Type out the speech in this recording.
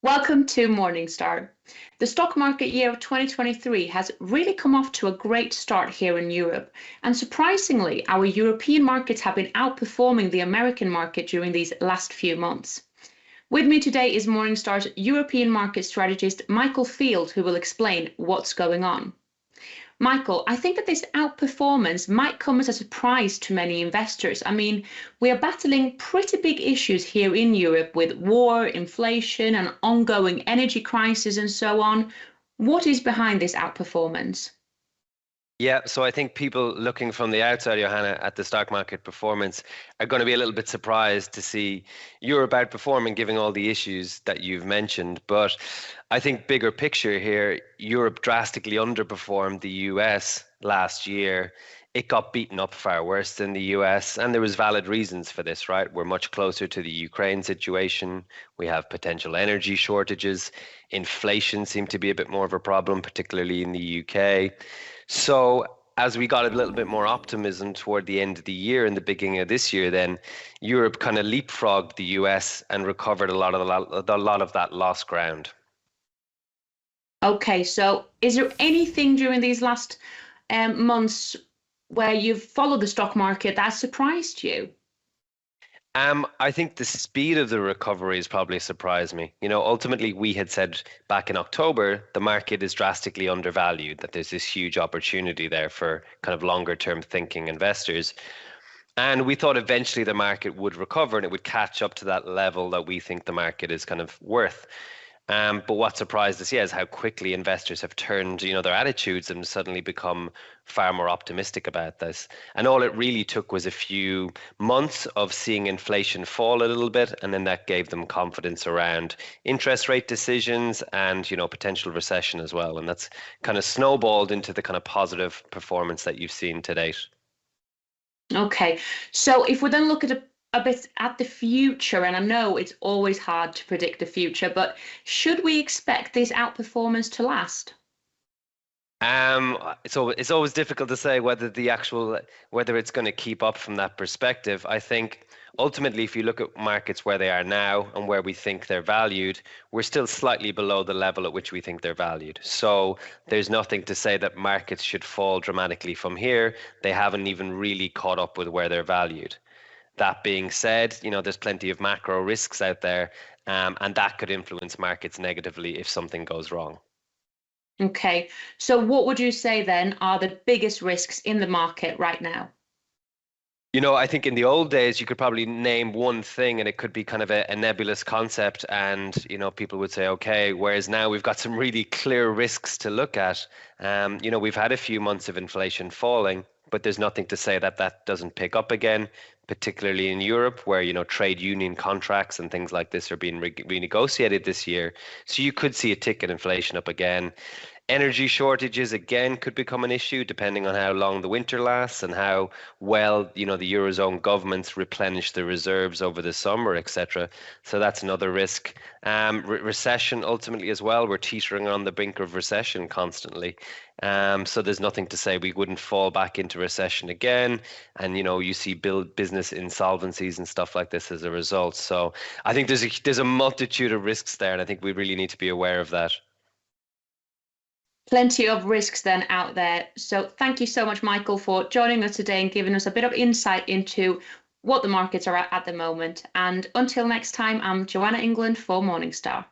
Welcome to Morningstar. The stock market year of 2023 has really come off to a great start here in Europe, and surprisingly, our European markets have been outperforming the American market during these last few months. With me today is Morningstar's European market strategist, Michael Field, who will explain what's going on. Michael, I think that this outperformance might come as a surprise to many investors. I mean, we are battling pretty big issues here in Europe with war, inflation, and ongoing energy crisis and so on. What is behind this outperformance? Yeah, so I think people looking from the outside, Johanna, at the stock market performance are going to be a little bit surprised to see Europe outperforming, given all the issues that you've mentioned. But I think bigger picture here, Europe drastically underperformed the US last year. It got beaten up far worse than the US, and there was valid reasons for this, right? We're much closer to the Ukraine situation. We have potential energy shortages. Inflation seemed to be a bit more of a problem, particularly in the UK. So as we got a little bit more optimism toward the end of the year and the beginning of this year, then Europe kind of leapfrogged the US and recovered a lot of that lost ground. Okay, so is there anything during these last months where you've followed the stock market that surprised you? I think the speed of the recovery has probably surprised me. Ultimately, we had said back in October, the market is drastically undervalued, that there's this huge opportunity there for kind of longer term thinking investors. And we thought eventually the market would recover and it would catch up to that level that we think the market is kind of worth. But what surprised us, is how quickly investors have turned, their attitudes and suddenly become far more optimistic about this. And all it really took was a few months of seeing inflation fall a little bit, and then that gave them confidence around interest rate decisions and, potential recession as well. And that's kind of snowballed into the kind of positive performance that you've seen to date. Okay, so if we then look at a bit at the future, and I know it's always hard to predict the future, but should we expect this outperformance to last? It's always difficult to say whether it's going to keep up from that perspective. I think ultimately, if you look at markets where they are now and where we think they're valued, we're still slightly below the level at which we think they're valued. So there's nothing to say that markets should fall dramatically from here. They haven't even really caught up with where they're valued. That being said, there's plenty of macro risks out there, and that could influence markets negatively if something goes wrong. Okay, so what would you say then are the biggest risks in the market right now? I think in the old days, you could probably name one thing and it could be kind of a nebulous concept, and, people would say, okay, whereas now we've got some really clear risks to look at. We've had a few months of inflation falling, but there's nothing to say that that doesn't pick up again, particularly in Europe, where, trade union contracts and things like this are being renegotiated this year. So you could see a tick in inflation up again. Energy shortages, again, could become an issue depending on how long the winter lasts and how well, the Eurozone governments replenish the reserves over the summer, etc. So that's another risk. Recession, ultimately, as well. We're teetering on the brink of recession constantly. So there's nothing to say we wouldn't fall back into recession again. And, you see business insolvencies and stuff like this as a result. So I think there's a multitude of risks there, and I think we really need to be aware of that. Plenty of risks then out there. So thank you so much, Michael, for joining us today and giving us a bit of insight into what the markets are at the moment. And until next time, I'm Joanna England for Morningstar.